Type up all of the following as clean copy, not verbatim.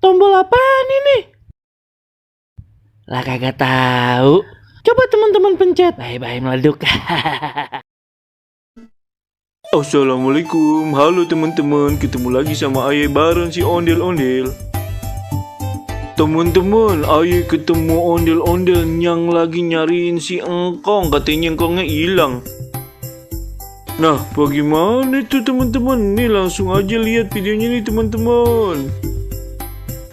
tombol apaan ini? Lah kagak tahu. Coba teman-teman pencet. Bye-bye meleduk. Assalamualaikum, halo teman-teman, ketemu lagi sama Aye bareng si ondel-ondel. Teman-teman, Aye ketemu ondel-ondel yang lagi nyariin si engkong, katanya engkongnya hilang. Nah, bagaimana tuh teman-teman? Nih langsung aja lihat videonya nih teman-teman.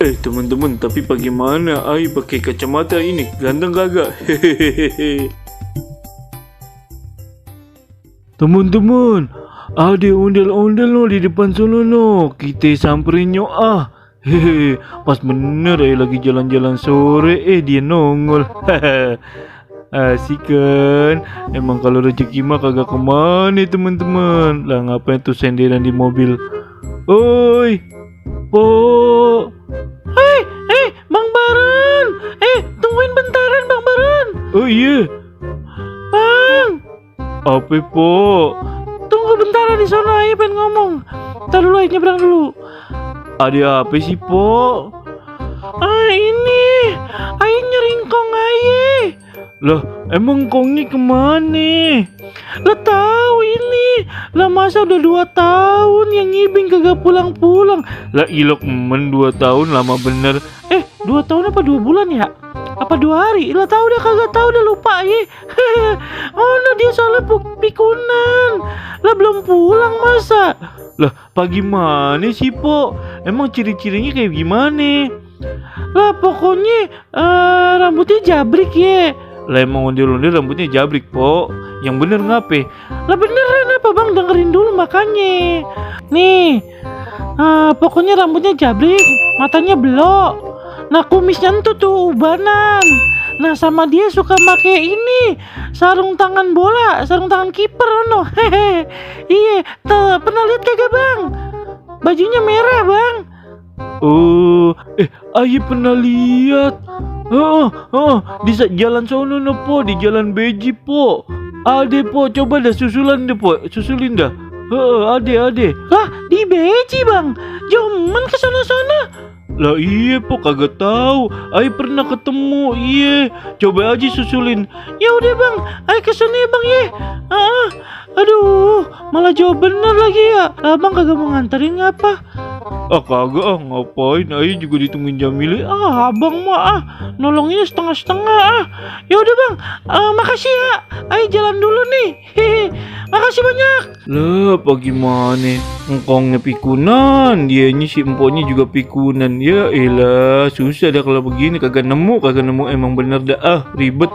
Teman-teman, tapi bagaimana Aye pakai kacamata ini? Ganteng kagak? Hehehe. Teman-teman, ada ondel-ondel no di depan sono no. Kita samperin yuk ah. Hehe, pas bener lagi jalan-jalan sore dia nongol. Asik kan? Emang kalau rezeki mah kagak kemana teman-teman. Lah ngapain tuh senderan di mobil? Oi, po. Bang Baron. Tungguin bentaran Bang Baron. Oh iya. Bang, Apa po? tunggu bentar di sana, Aye pengen ngomong. Ntar dulu, Aye nyebrang dulu. Ada apa sih po? Ini Aye nyari kong Aye. Lah emang kongnya kemana? Lah tahu ini. Lah masa udah 2 tahun yang ngibing kagak pulang-pulang. Lah ilok 2 tahun lama bener. 2 tahun apa 2 bulan ya? Apa 2 hari? Lah tahu dah kagak tahu dah lupa Aye. Oh no, dia soalnya pikunan. Lah belum pulang masa? Lah pagi mana sih po? Emang ciri-cirinya kayak gimana? Lah pokoknya rambutnya jabrik ya. Lah emang ondel-ondel rambutnya jabrik po. Yang bener ngape? Lah beneran apa Bang? Dengerin dulu makanya. Nih, pokoknya rambutnya jabrik, matanya belok. Nah kumisnya tuh ubanan. Nah sama dia suka make ini sarung tangan bola, sarung tangan kiper no. Hehe. Iya, pernah lihat kagak Bang? Bajunya merah Bang. Oh, Aye pernah lihat. Di jalan sono no po, di jalan Beji po. Ade po, coba dah susulan deh po, susulin dah. Ade. Lah di Beji Bang, jomen ke sana-sana. Lah iya po, kagak tahu. Aye pernah ketemu. Iya, coba aja susulin. Ya udah Bang, Ayo kesana ya Bang ya. Aduh, malah jawab bener lagi ya. Abang kagak mau nganterin ngapa? Kagak ngapain? Aye juga ditungguin Jamile. Abang mah nolongnya setengah-setengah. Ya udah Bang, makasih ya. Ayo jalan dulu nih. Hehe. Makasih banyak. Lah bagaimana? Engkongnya pikunan, dianya si empoknya juga pikunan. Ya elah, susah dah kalau begini, kagak nemu emang bener dah ribet.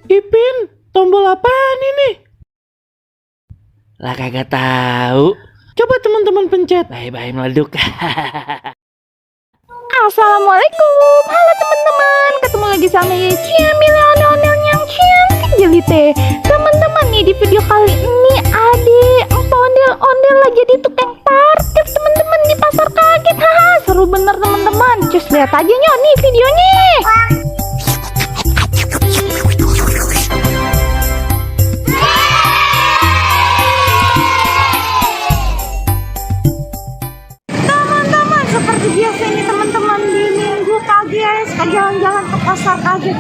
Ipin, tombol apaan ini? Lah kagak tahu. Coba teman-teman pencet. Bye-bye meleduk. Assalamualaikum, halo teman-teman, ketemu lagi sama Jamile ondel-ondel yang cantik jelite. Teman-teman nih, di video kali ini ada ondel-ondel lagi di tukang parkir teman-teman di pasar kaget. Seru bener teman-teman, cus lihat aja nih videonya. Seperti biasa ini teman-teman, di minggu pagi ya suka jalan-jalan ke pasar kaget.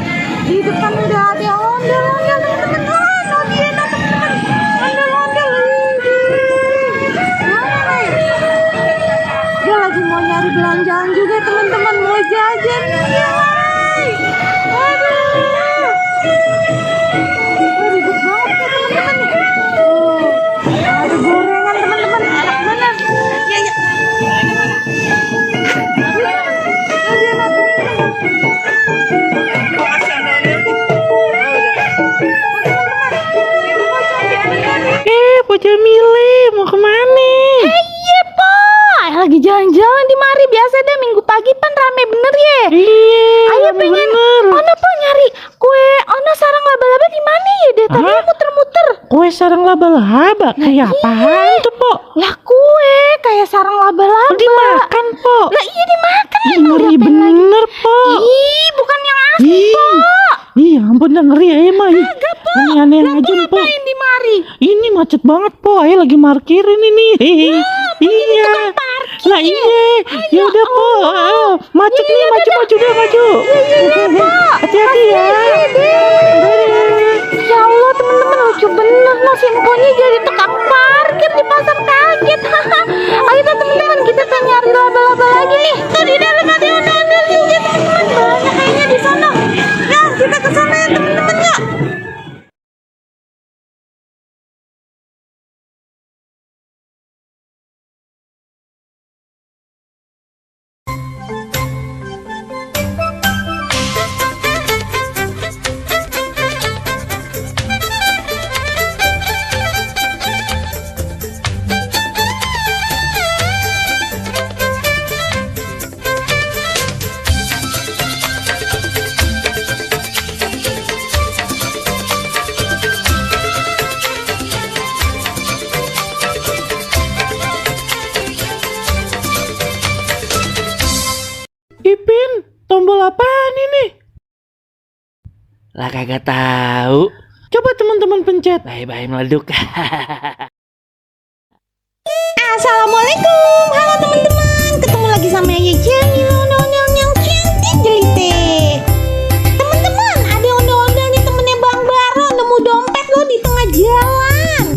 Di depan udah ada ondel-ondel teman-teman. Dia teman-teman, ondel-ondel dia lagi mau nyari belanjaan juga teman-teman, mau jajan ya. Ribet banget ya teman-teman. Ada gorengan teman-teman, enak banget. Ya. Kue sarang laba-laba? Kayak apaan tuh, Po? Lah kue kayak sarang laba-laba. Dimakan, Po. Lah iya dimakan. Ih, ngeri bener, Po. Ih, bukan yang asli, Ih, Po. ih, ampun dah ngeri ya, mah. Kagak, Po. Aneh-aneh aja, Po. Ngapain di mari? Ini macet banget, Po. Ayo lagi parkirin ini. Iya. Lah iya. Ya udah, Po. Ayo, macet nih, maju deh, maju. Hati-hati ya. Ya Allah teman-teman, lucu bener loh si Emponya jadi tukang parkir di pasar kaget. Ayo tuh teman-teman, kita tuh nyari laba-laba lagi nih. Tuh di dalam ada ondel-ondel juga teman-teman, banyak kayaknya di sana. Ya kita ke sana ya teman-teman ya. Ipin, tombol apaan ini? Lah kagak tahu. Coba teman-teman pencet. Bye-bye meleduk. Assalamualaikum, halo teman-teman. Ketemu lagi sama Ye Jamil, ondel-ondel yang cantik jelite. Teman-teman, ada ondel-ondel nih temennya Bang Baron nemu dompet lo di tengah jalan.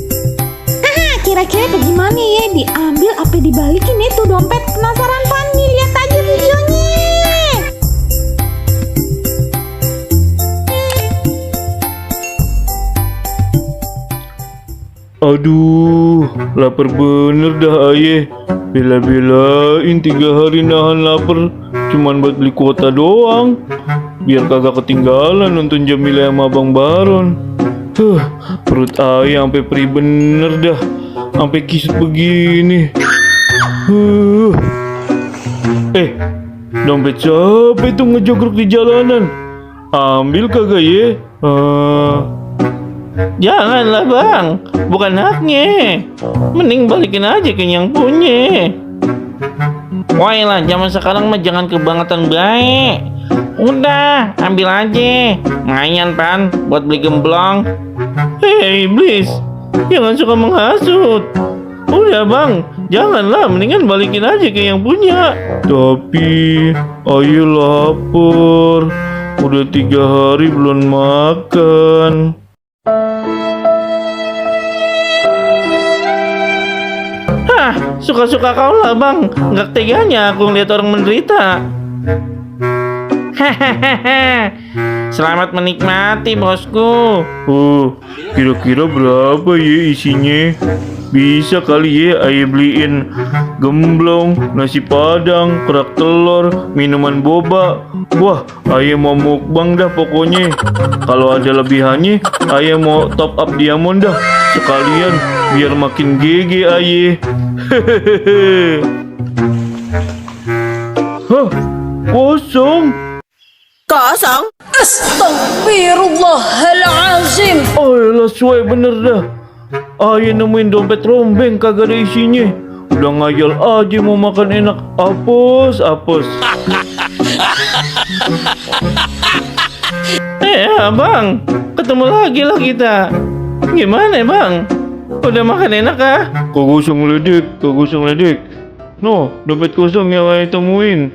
Kira-kira bagaimana ya? Diambil apa dibalikin itu dompet? Penasaran pan nih? Lihat aja videonya. Aduh, lapar bener dah ayah. Bela-belain 3 hari nahan lapar, cuman buat beli kuota doang. Biar kagak ketinggalan nonton Jamila sama Bang Baron. Perut ayah sampai perih bener dah, sampai kisut begini. Dompet siapa itu ngejogrok di jalanan? Ambil kagak ya? Janganlah, Bang. Bukan haknya. Mending balikin aja ke yang punya. Woi lah, zaman sekarang mah jangan kebangetan baik. Udah, ambil aja. Ngayan pan buat beli gemblong. Hei iblis, jangan suka menghasut. Udah Bang, janganlah, mendingan balikin aja ke yang punya. Tapi ayo lapar. Udah 3 hari belum makan. Hah, suka-suka kau lah Bang. Nggak teganya aku ngeliat orang menderita. Hahaha. Selamat menikmati bosku. Kira-kira berapa ya isinya? Bisa kali ya ayah beliin gemblong, nasi padang, kerak telur, minuman boba. Wah, ayah mau mukbang dah pokoknya. Kalau ada lebihannya, ayah mau top up diamond dah. Sekalian biar makin GG ayah. Hehehe. Hah, kosong. Kosong? Astagfirullahalazim. Oh lah, suai bener dah. Ayah nemuin dompet rombeng kagak ada isinya. Udah ngayal aja mau makan enak. Apes. Abang, ketemu lagi lah kita. Gimana Bang? Udah makan enak kah? Kagak usah ngeledek. No, dompet kosong yang ayah temuin.